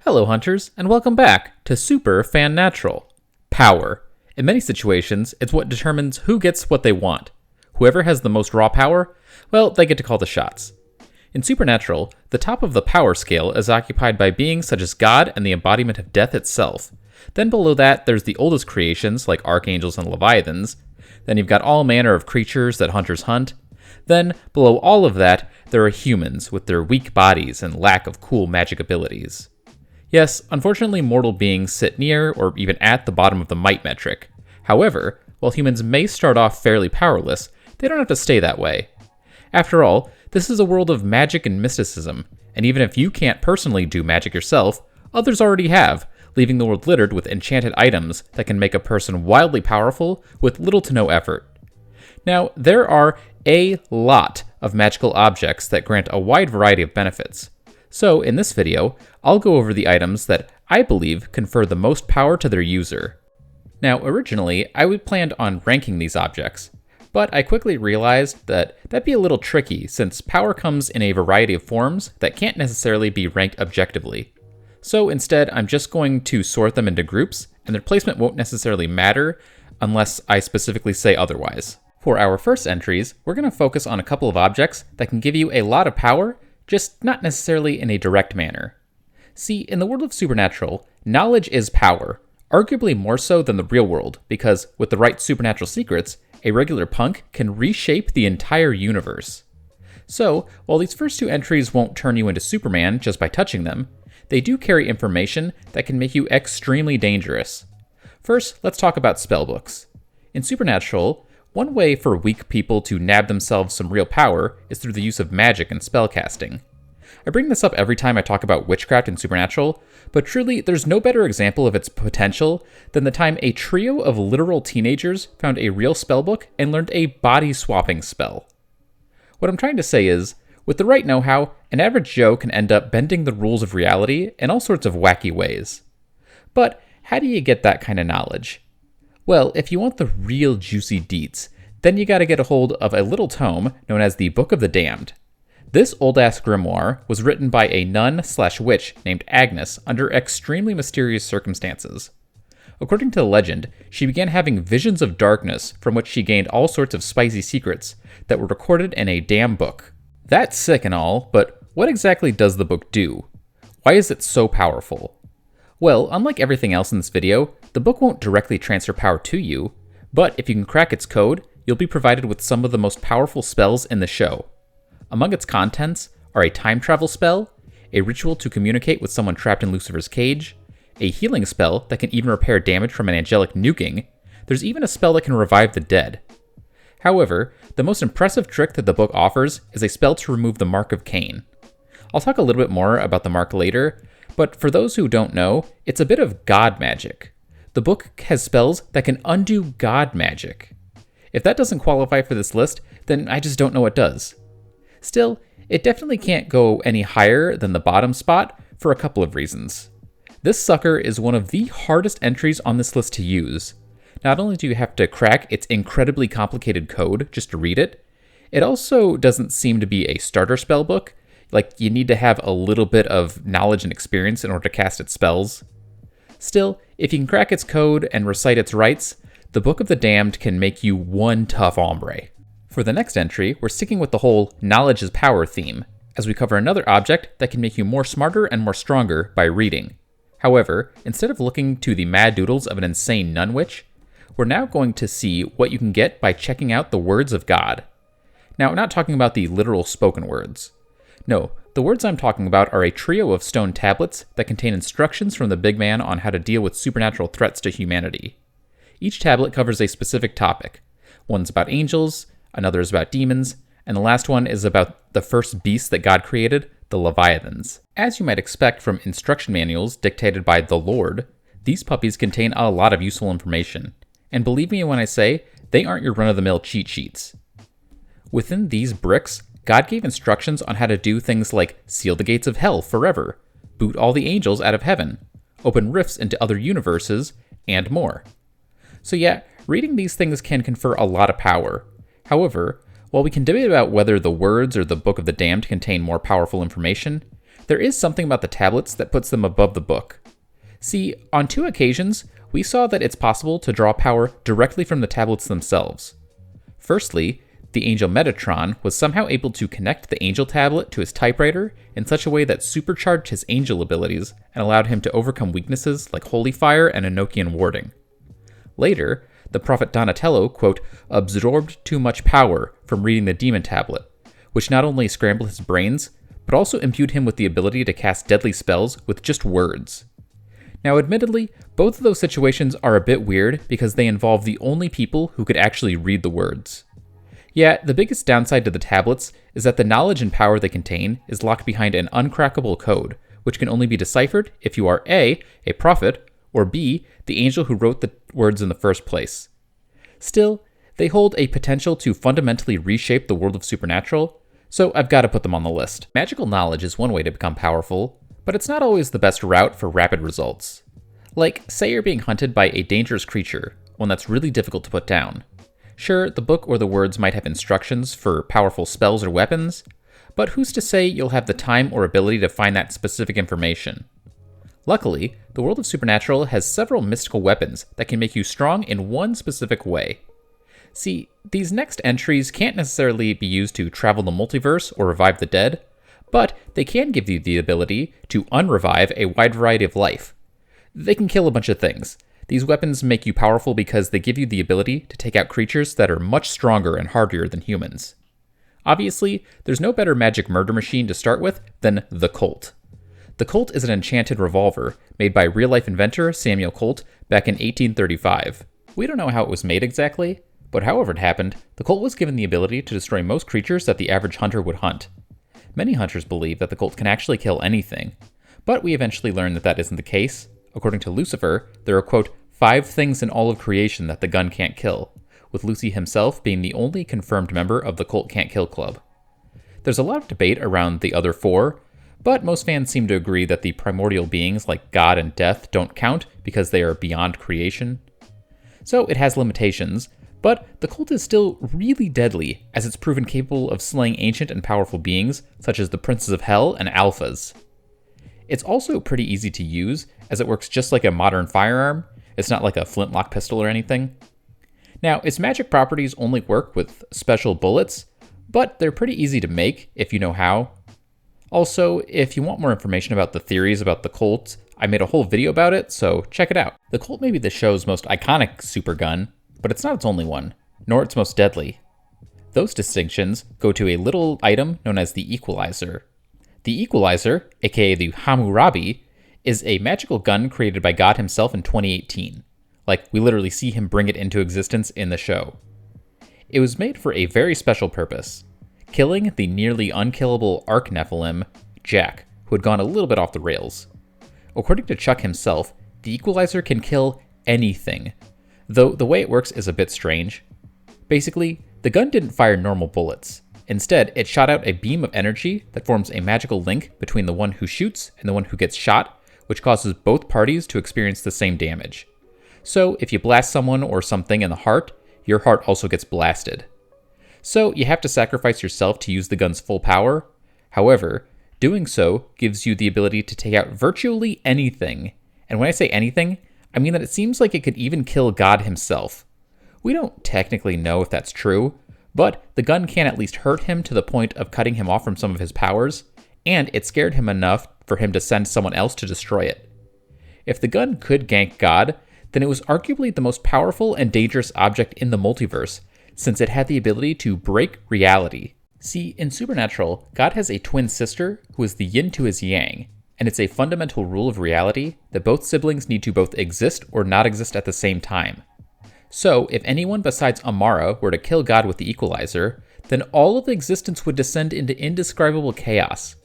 Hello hunters, and welcome back to Super Fan Natural. Power. In many situations, it's what determines who gets what they want. Whoever has the most raw power, well, they get to call the shots. In Supernatural, the top of the power scale is occupied by beings such as God and the embodiment of death itself. Then below that, there's the oldest creations like archangels and leviathans. Then you've got all manner of creatures that hunters hunt. Then, below all of that, there are humans with their weak bodies and lack of cool magic abilities. Yes, unfortunately mortal beings sit near or even at the bottom of the might metric. However, while humans may start off fairly powerless, they don't have to stay that way. After all, this is a world of magic and mysticism, and even if you can't personally do magic yourself, others already have, leaving the world littered with enchanted items that can make a person wildly powerful with little to no effort. Now, there are a lot of magical objects that grant a wide variety of benefits. So, in this video, I'll go over the items that I believe confer the most power to their user. Now, originally, I planned on ranking these objects, but I quickly realized that that'd be a little tricky since power comes in a variety of forms that can't necessarily be ranked objectively. So instead, I'm just going to sort them into groups, and their placement won't necessarily matter unless I specifically say otherwise. For our first entries, we're going to focus on a couple of objects that can give you a lot of power, just not necessarily in a direct manner. See, in the world of Supernatural, knowledge is power, arguably more so than the real world, because with the right supernatural secrets, a regular punk can reshape the entire universe. So, while these first two entries won't turn you into Superman just by touching them, they do carry information that can make you extremely dangerous. First, let's talk about spellbooks. In Supernatural, one way for weak people to nab themselves some real power is through the use of magic and spellcasting. I bring this up every time I talk about witchcraft in Supernatural, but truly there's no better example of its potential than the time a trio of literal teenagers found a real spellbook and learned a body-swapping spell. What I'm trying to say is, with the right know-how, an average Joe can end up bending the rules of reality in all sorts of wacky ways. But how do you get that kind of knowledge? Well, if you want the real juicy deets, then you gotta get a hold of a little tome known as the Book of the Damned. This old-ass grimoire was written by a nun/witch named Agnes under extremely mysterious circumstances. According to the legend, she began having visions of darkness from which she gained all sorts of spicy secrets that were recorded in a damn book. That's sick and all, but what exactly does the book do? Why is it so powerful? Well, unlike everything else in this video, the book won't directly transfer power to you, but if you can crack its code, you'll be provided with some of the most powerful spells in the show. Among its contents are a time travel spell, a ritual to communicate with someone trapped in Lucifer's cage, a healing spell that can even repair damage from an angelic nuking. There's even a spell that can revive the dead. However, the most impressive trick that the book offers is a spell to remove the mark of Cain. I'll talk a little bit more about the mark later, but for those who don't know, it's a bit of god magic. The book has spells that can undo god magic. If that doesn't qualify for this list, then I just don't know what does. Still, it definitely can't go any higher than the bottom spot for a couple of reasons. This sucker is one of the hardest entries on this list to use. Not only do you have to crack its incredibly complicated code just to read it, it also doesn't seem to be a starter spell book. Like, you need to have a little bit of knowledge and experience in order to cast its spells. Still, if you can crack its code and recite its rites, the Book of the Damned can make you one tough hombre. For the next entry, we're sticking with the whole knowledge is power theme, as we cover another object that can make you more smarter and more stronger by reading. However, instead of looking to the mad doodles of an insane nun witch, we're now going to see what you can get by checking out the words of God. Now, I'm not talking about the literal spoken words. No, the words I'm talking about are a trio of stone tablets that contain instructions from the big man on how to deal with supernatural threats to humanity. Each tablet covers a specific topic. One's about angels, another is about demons, and the last one is about the first beast that God created, the leviathans. As you might expect from instruction manuals dictated by the Lord, these puppies contain a lot of useful information. And believe me when I say, they aren't your run-of-the-mill cheat sheets. Within these bricks, God gave instructions on how to do things like seal the gates of hell forever, boot all the angels out of heaven, open rifts into other universes, and more. So yeah, reading these things can confer a lot of power. However, while we can debate about whether the words or the Book of the Damned contain more powerful information, There is something about the tablets that puts them above the book. See, on 2 occasions, we saw that it's possible to draw power directly from the tablets themselves. Firstly, the angel Metatron was somehow able to connect the angel tablet to his typewriter in such a way that supercharged his angel abilities and allowed him to overcome weaknesses like Holy Fire and Enochian warding. Later, the prophet Donatello, quote, absorbed too much power from reading the demon tablet, which not only scrambled his brains, but also imbued him with the ability to cast deadly spells with just words. Now, admittedly, both of those situations are a bit weird because they involve the only people who could actually read the words. Yeah, the biggest downside to the tablets is that the knowledge and power they contain is locked behind an uncrackable code, which can only be deciphered if you are A, a prophet, or B, the angel who wrote the words in the first place. Still, they hold a potential to fundamentally reshape the world of Supernatural, so I've got to put them on the list. Magical knowledge is one way to become powerful, but it's not always the best route for rapid results. Like, say you're being hunted by a dangerous creature, one that's really difficult to put down. Sure, the book or the words might have instructions for powerful spells or weapons, but who's to say you'll have the time or ability to find that specific information? Luckily, the world of Supernatural has several mystical weapons that can make you strong in one specific way. See, these next entries can't necessarily be used to travel the multiverse or revive the dead, but they can give you the ability to unrevive a wide variety of life. They can kill a bunch of things. These weapons make you powerful because they give you the ability to take out creatures that are much stronger and hardier than humans. Obviously, there's no better magic murder machine to start with than the Colt. The Colt is an enchanted revolver made by real-life inventor Samuel Colt back in 1835. We don't know how it was made exactly, but however it happened, the Colt was given the ability to destroy most creatures that the average hunter would hunt. Many hunters believe that the Colt can actually kill anything, but we eventually learn that that isn't the case. According to Lucifer, there are, quote, 5 things in all of creation that the gun can't kill, with Lucy himself being the only confirmed member of the Colt Can't Kill Club. There's a lot of debate around the other 4, but most fans seem to agree that the primordial beings like God and Death don't count because they are beyond creation. So it has limitations, but the Colt is still really deadly, as it's proven capable of slaying ancient and powerful beings such as the Princes of Hell and Alphas. It's also pretty easy to use, as it works just like a modern firearm. It's not like a flintlock pistol or anything. Now, its magic properties only work with special bullets, but they're pretty easy to make if you know how. Also, if you want more information about the theories about the Colt, I made a whole video about it, so check it out. The Colt may be the show's most iconic super gun, but it's not its only one, nor its most deadly. Those distinctions go to a little item known as the equalizer. The equalizer, aka the Hammurabi, is a magical gun created by God himself in 2018. Like, we literally see him bring it into existence in the show. It was made for a very special purpose, killing the nearly unkillable Arch-Nephilim, Jack, who had gone a little bit off the rails. According to Chuck himself, the equalizer can kill anything, though the way it works is a bit strange. Basically, the gun didn't fire normal bullets. Instead, it shot out a beam of energy that forms a magical link between the one who shoots and the one who gets shot, which causes both parties to experience the same damage. So, if you blast someone or something in the heart, your heart also gets blasted. So, you have to sacrifice yourself to use the gun's full power. However, doing so gives you the ability to take out virtually anything. And when I say anything, I mean that it seems like it could even kill God himself. We don't technically know if that's true, but the gun can at least hurt him to the point of cutting him off from some of his powers, and it scared him enough for him to send someone else to destroy it. If the gun could gank God, then it was arguably the most powerful and dangerous object in the multiverse, since it had the ability to break reality. See, in Supernatural, God has a twin sister who is the yin to his yang, and it's a fundamental rule of reality that both siblings need to both exist or not exist at the same time. So, if anyone besides Amara were to kill God with the equalizer, then all of existence would descend into indescribable chaos.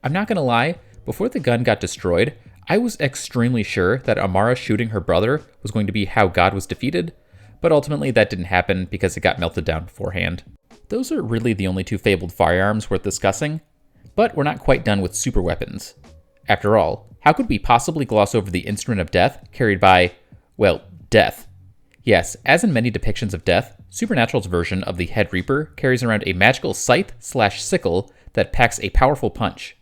I'm not gonna lie, before the gun got destroyed, I was extremely sure that Amara shooting her brother was going to be how God was defeated, but ultimately that didn't happen because it got melted down beforehand. Those are really the only 2 fabled firearms worth discussing, but we're not quite done with superweapons. After all, how could we possibly gloss over the instrument of death carried by, well, death? Yes, as in many depictions of death, Supernatural's version of the Head Reaper carries around a magical scythe/sickle that packs a powerful punch.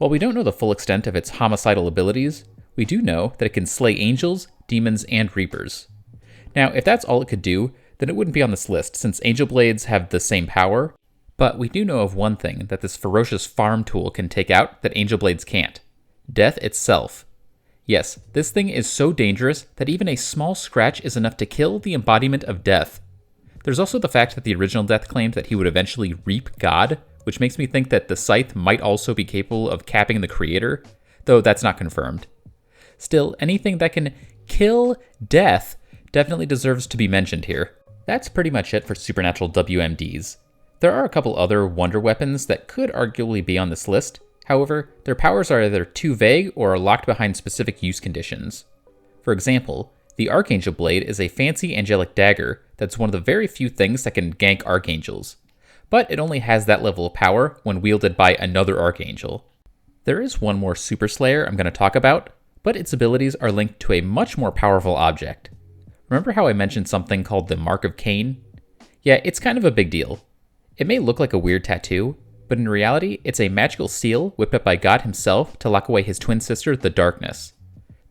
While we don't know the full extent of its homicidal abilities, we do know that it can slay angels, demons, and reapers. Now, if that's all it could do, then it wouldn't be on this list since angel blades have the same power, but we do know of one thing that this ferocious farm tool can take out that angel blades can't: death itself. Yes, this thing is so dangerous that even a small scratch is enough to kill the embodiment of death. There's also the fact that the original death claimed that he would eventually reap God, which makes me think that the scythe might also be capable of capping the creator, though that's not confirmed. Still, anything that can kill death definitely deserves to be mentioned here. That's pretty much it for supernatural WMDs. There are a couple other wonder weapons that could arguably be on this list. However, their powers are either too vague or are locked behind specific use conditions. For example, the Archangel Blade is a fancy angelic dagger that's one of the very few things that can gank archangels, but it only has that level of power when wielded by another archangel. There is one more Super Slayer I'm going to talk about, but its abilities are linked to a much more powerful object. Remember how I mentioned something called the Mark of Cain? Yeah, it's kind of a big deal. It may look like a weird tattoo, but in reality, it's a magical seal whipped up by God himself to lock away his twin sister, the Darkness.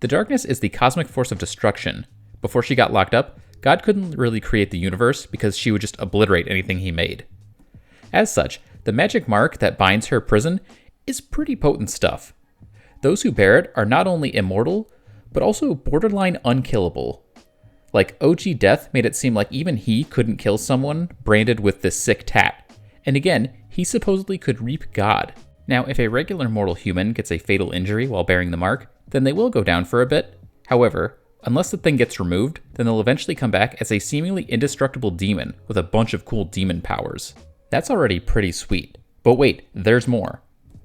The Darkness is the cosmic force of destruction. Before she got locked up, God couldn't really create the universe because she would just obliterate anything he made. As such, the magic mark that binds her prison is pretty potent stuff. Those who bear it are not only immortal, but also borderline unkillable. Like, OG Death made it seem like even he couldn't kill someone branded with this sick tat. And again, he supposedly could reap God. Now, if a regular mortal human gets a fatal injury while bearing the mark, then they will go down for a bit. However, unless the thing gets removed, then they'll eventually come back as a seemingly indestructible demon with a bunch of cool demon powers. That's already pretty sweet. But wait, there's more.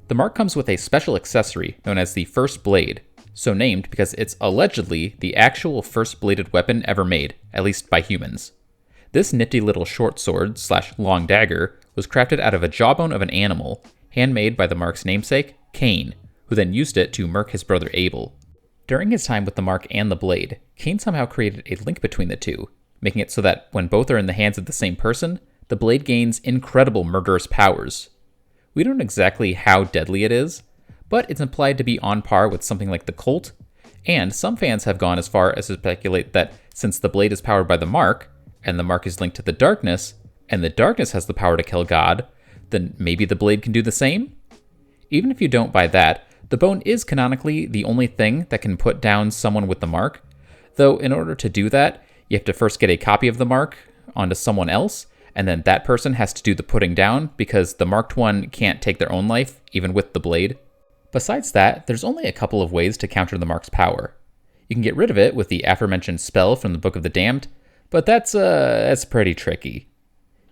The mark comes with a special accessory known as the First Blade, so named because it's allegedly the actual first bladed weapon ever made, at least by humans. This nifty little short sword / long dagger was crafted out of a jawbone of an animal, handmade by the mark's namesake, Cain, who then used it to murk his brother Abel. During his time with the mark and the blade, Cain somehow created a link between the two, making it so that when both are in the hands of the same person, the blade gains incredible murderous powers. We don't know exactly how deadly it is, but it's implied to be on par with something like the Colt, and some fans have gone as far as to speculate that since the blade is powered by the mark, and the mark is linked to the Darkness, and the Darkness has the power to kill God, then maybe the blade can do the same? Even if you don't buy that, the bone is canonically the only thing that can put down someone with the mark, though in order to do that, you have to first get a copy of the mark onto someone else, and then that person has to do the putting down because the marked one can't take their own life, even with the blade. Besides that, there's only a couple of ways to counter the mark's power. You can get rid of it with the aforementioned spell from the Book of the Damned, but that's pretty tricky.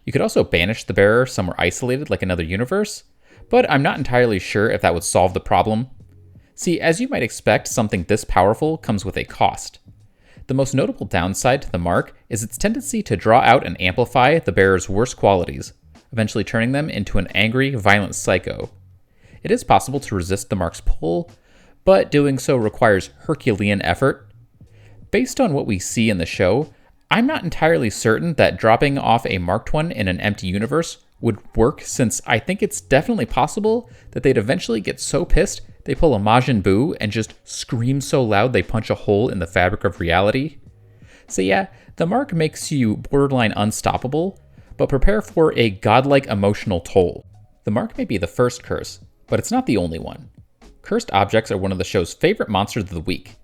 You could also banish the bearer somewhere isolated like another universe, but I'm not entirely sure if that would solve the problem. See, as you might expect, something this powerful comes with a cost. The most notable downside to the mark is its tendency to draw out and amplify the bearer's worst qualities, eventually turning them into an angry, violent psycho. It is possible to resist the mark's pull, but doing so requires Herculean effort. Based on what we see in the show, I'm not entirely certain that dropping off a marked one in an empty universe would work, since I think it's definitely possible that they'd eventually get so pissed they pull a Majin Buu and just scream so loud they punch a hole in the fabric of reality. So yeah, the mark makes you borderline unstoppable, but prepare for a godlike emotional toll. The mark may be the first curse, but it's not the only one. Cursed objects are one of the show's favorite monsters of the week,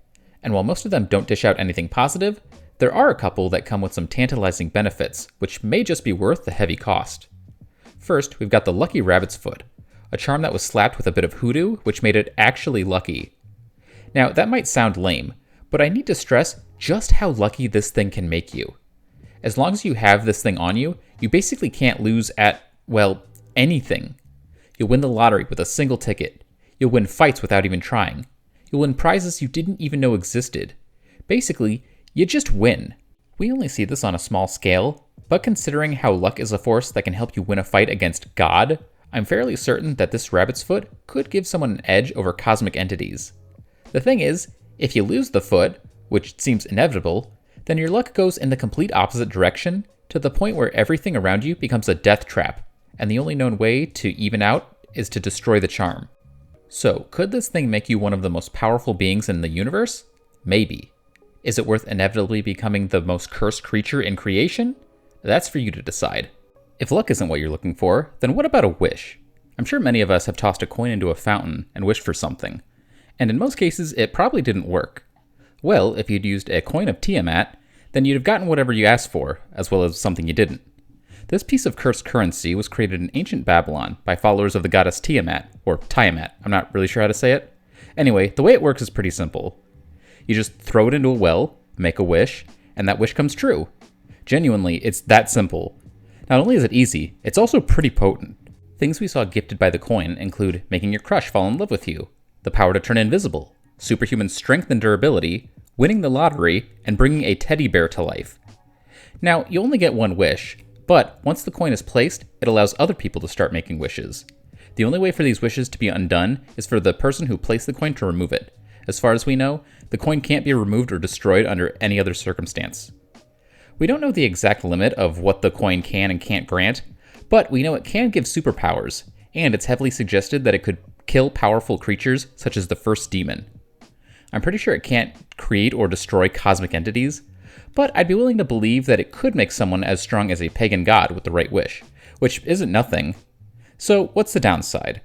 and while most of them don't dish out anything positive, there are a couple that come with some tantalizing benefits, which may just be worth the heavy cost. First, we've got the Lucky Rabbit's Foot, a charm that was slapped with a bit of hoodoo, which made it actually lucky. Now, that might sound lame, but I need to stress just how lucky this thing can make you. As long as you have this thing on you, you basically can't lose at, well, anything. You'll win the lottery with a single ticket. You'll win fights without even trying. You'll win prizes you didn't even know existed. Basically, you just win. We only see this on a small scale, but considering how luck is a force that can help you win a fight against God, I'm fairly certain that this rabbit's foot could give someone an edge over cosmic entities. The thing is, if you lose the foot, which seems inevitable, then your luck goes in the complete opposite direction, to the point where everything around you becomes a death trap, and the only known way to even out is to destroy the charm. So, could this thing make you one of the most powerful beings in the universe? Maybe. Is it worth inevitably becoming the most cursed creature in creation? That's for you to decide. If luck isn't what you're looking for, then what about a wish? I'm sure many of us have tossed a coin into a fountain and wished for something. And in most cases, it probably didn't work. Well, if you'd used a coin of Tiamat, then you'd have gotten whatever you asked for, as well as something you didn't. This piece of cursed currency was created in ancient Babylon by followers of the goddess Tiamat, or Tiamat, I'm not really sure how to say it. Anyway, the way it works is pretty simple. You just throw it into a well, make a wish, and that wish comes true. Genuinely, it's that simple. Not only is it easy, it's also pretty potent. Things we saw gifted by the coin include making your crush fall in love with you, the power to turn invisible, superhuman strength and durability, winning the lottery, and bringing a teddy bear to life. Now, you only get one wish, but once the coin is placed, it allows other people to start making wishes. The only way for these wishes to be undone is for the person who placed the coin to remove it. As far as we know, the coin can't be removed or destroyed under any other circumstance. We don't know the exact limit of what the coin can and can't grant, but we know it can give superpowers, and it's heavily suggested that it could kill powerful creatures such as the first demon. I'm pretty sure it can't create or destroy cosmic entities, but I'd be willing to believe that it could make someone as strong as a pagan god with the right wish, which isn't nothing. So what's the downside?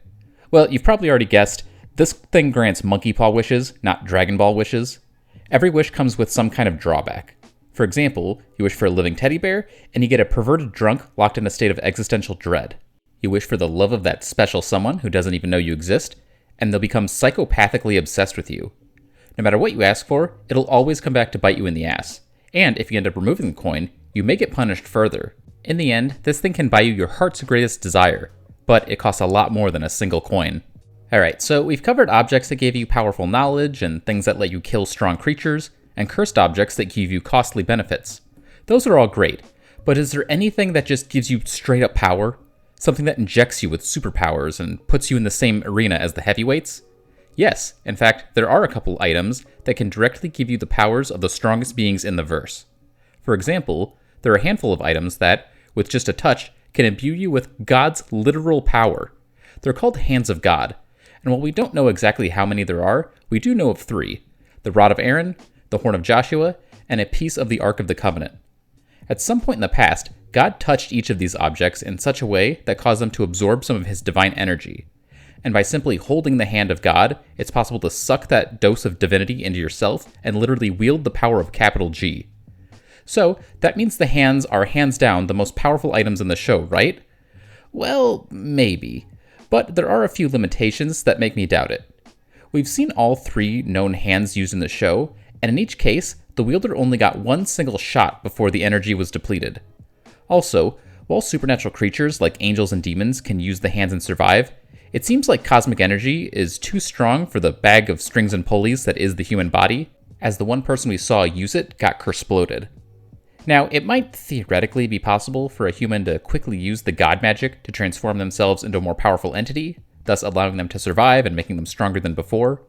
Well, you've probably already guessed, this thing grants monkey paw wishes, not Dragon Ball wishes. Every wish comes with some kind of drawback. For example, you wish for a living teddy bear, and you get a perverted drunk locked in a state of existential dread. You wish for the love of that special someone who doesn't even know you exist, and they'll become psychopathically obsessed with you. No matter what you ask for, it'll always come back to bite you in the ass. And if you end up removing the coin, you may get punished further. In the end, this thing can buy you your heart's greatest desire, but it costs a lot more than a single coin. Alright, so we've covered objects that give you powerful knowledge and things that let you kill strong creatures, and cursed objects that give you costly benefits. Those are all great, but is there anything that just gives you straight up power? Something that injects you with superpowers and puts you in the same arena as the heavyweights? Yes, in fact, there are a couple items that can directly give you the powers of the strongest beings in the verse. For example, there are a handful of items that, with just a touch, can imbue you with God's literal power. They're called Hands of God, and while we don't know exactly how many there are, we do know of 3. The Rod of Aaron, the Horn of Joshua, and a piece of the Ark of the Covenant. At some point in the past, God touched each of these objects in such a way that caused them to absorb some of his divine energy. And by simply holding the hand of God, it's possible to suck that dose of divinity into yourself and literally wield the power of capital G. So, that means the hands are hands down the most powerful items in the show, right? Well, maybe. But there are a few limitations that make me doubt it. We've seen all 3 known hands used in the show, and in each case, the wielder only got one single shot before the energy was depleted. Also, while supernatural creatures like angels and demons can use the hands and survive, it seems like cosmic energy is too strong for the bag of strings and pulleys that is the human body, as the one person we saw use it got cursploded. Now, it might theoretically be possible for a human to quickly use the god magic to transform themselves into a more powerful entity, thus allowing them to survive and making them stronger than before.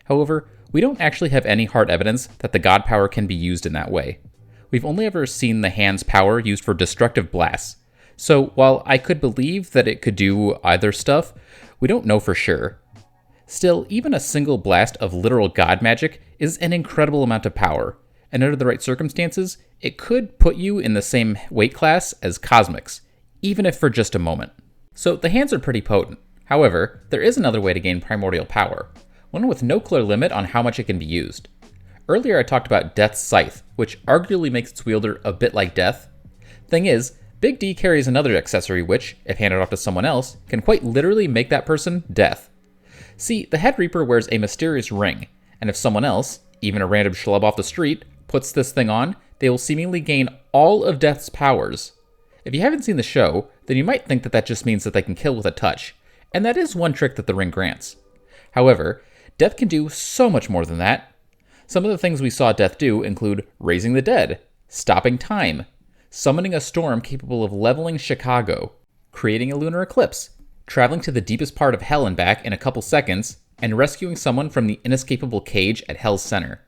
However, we don't actually have any hard evidence that the god power can be used in that way. We've only ever seen the hand's power used for destructive blasts, so while I could believe that it could do either stuff, we don't know for sure. Still, even a single blast of literal god magic is an incredible amount of power, and under the right circumstances, it could put you in the same weight class as cosmics, even if for just a moment. So the hands are pretty potent. However, there is another way to gain primordial power, one with no clear limit on how much it can be used. Earlier I talked about Death's Scythe, which arguably makes its wielder a bit like Death. Thing is, Big D carries another accessory which, if handed off to someone else, can quite literally make that person Death. See, the Head Reaper wears a mysterious ring, and if someone else, even a random schlub off the street, puts this thing on, they will seemingly gain all of Death's powers. If you haven't seen the show, then you might think that that just means that they can kill with a touch, and that is one trick that the ring grants. However, Death can do so much more than that. Some of the things we saw Death do include raising the dead, stopping time, summoning a storm capable of leveling Chicago, creating a lunar eclipse, traveling to the deepest part of Hell and back in a couple seconds, and rescuing someone from the inescapable cage at Hell's center.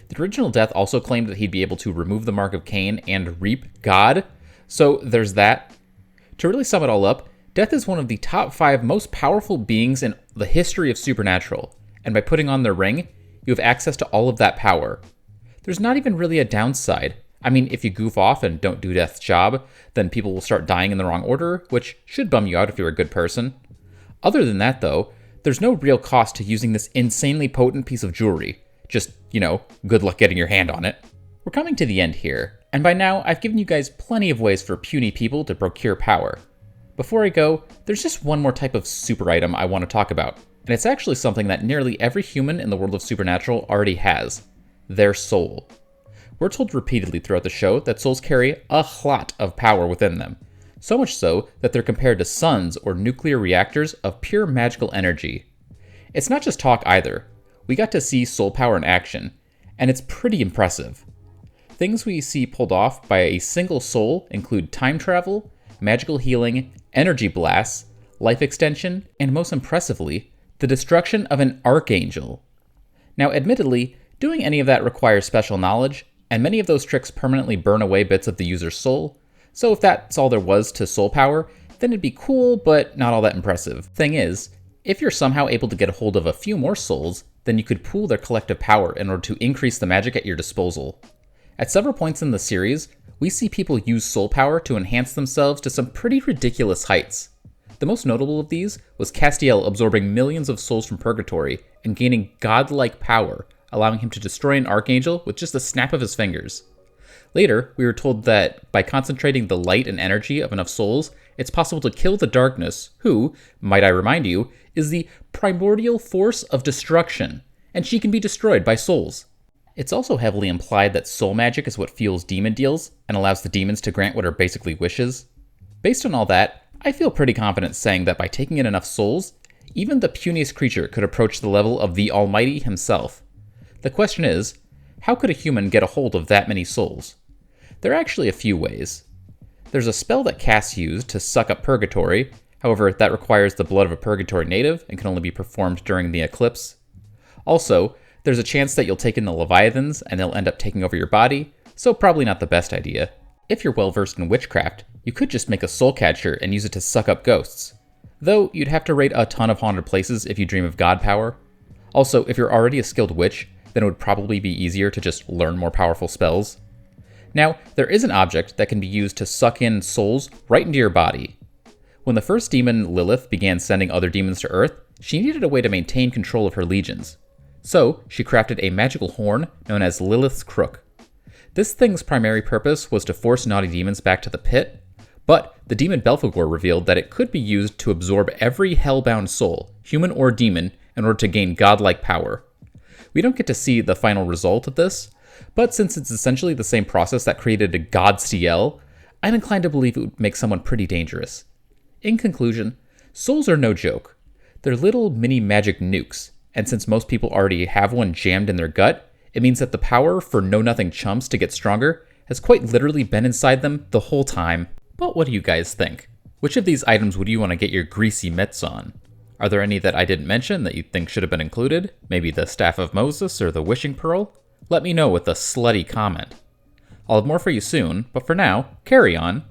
The original Death also claimed that he'd be able to remove the mark of Cain and reap God, so there's that. To really sum it all up, Death is one of the top 5 most powerful beings in the history of Supernatural, and by putting on their ring, you have access to all of that power. There's not even really a downside. I mean, if you goof off and don't do Death's job, then people will start dying in the wrong order, which should bum you out if you're a good person. Other than that, though, there's no real cost to using this insanely potent piece of jewelry. Just, good luck getting your hand on it. We're coming to the end here, and by now I've given you guys plenty of ways for puny people to procure power. Before I go, there's just one more type of super item I want to talk about, and it's actually something that nearly every human in the world of Supernatural already has: their soul. We're told repeatedly throughout the show that souls carry a lot of power within them, so much so that they're compared to suns or nuclear reactors of pure magical energy. It's not just talk either. We got to see soul power in action, and it's pretty impressive. Things we see pulled off by a single soul include time travel, magical healing, energy blasts, life extension, and most impressively, the destruction of an archangel. Now, admittedly, doing any of that requires special knowledge, and many of those tricks permanently burn away bits of the user's soul, so if that's all there was to soul power, then it'd be cool, but not all that impressive. Thing is, if you're somehow able to get a hold of a few more souls, then you could pool their collective power in order to increase the magic at your disposal. At several points in the series, we see people use soul power to enhance themselves to some pretty ridiculous heights. The most notable of these was Castiel absorbing millions of souls from Purgatory and gaining godlike power, allowing him to destroy an archangel with just a snap of his fingers. Later, we were told that by concentrating the light and energy of enough souls, it's possible to kill the darkness, who, might I remind you, is the primordial force of destruction, and she can be destroyed by souls. It's also heavily implied that soul magic is what fuels demon deals and allows the demons to grant what are basically wishes. Based on all that, I feel pretty confident saying that by taking in enough souls, even the puniest creature could approach the level of the Almighty himself. The question is, how could a human get a hold of that many souls? There are actually a few ways. There's a spell that casts use to suck up Purgatory, however, that requires the blood of a Purgatory native and can only be performed during the eclipse. Also, there's a chance that you'll take in the Leviathans and they'll end up taking over your body, so probably not the best idea. If you're well versed in witchcraft, you could just make a soul catcher and use it to suck up ghosts. Though, you'd have to raid a ton of haunted places if you dream of god power. Also, if you're already a skilled witch, then it would probably be easier to just learn more powerful spells. Now, there is an object that can be used to suck in souls right into your body. When the first demon, Lilith, began sending other demons to Earth, she needed a way to maintain control of her legions. So, she crafted a magical horn known as Lilith's Crook. This thing's primary purpose was to force naughty demons back to the pit, but the demon Belphegor revealed that it could be used to absorb every hellbound soul, human or demon, in order to gain godlike power. We don't get to see the final result of this, but since it's essentially the same process that created a god CL, I'm inclined to believe it would make someone pretty dangerous. In conclusion, souls are no joke. They're little mini magic nukes, and since most people already have one jammed in their gut, it means that the power for know-nothing chumps to get stronger has quite literally been inside them the whole time. But what do you guys think? Which of these items would you want to get your greasy mitts on? Are there any that I didn't mention that you think should have been included? Maybe the Staff of Moses or the Wishing Pearl? Let me know with a slutty comment. I'll have more for you soon, but for now, carry on.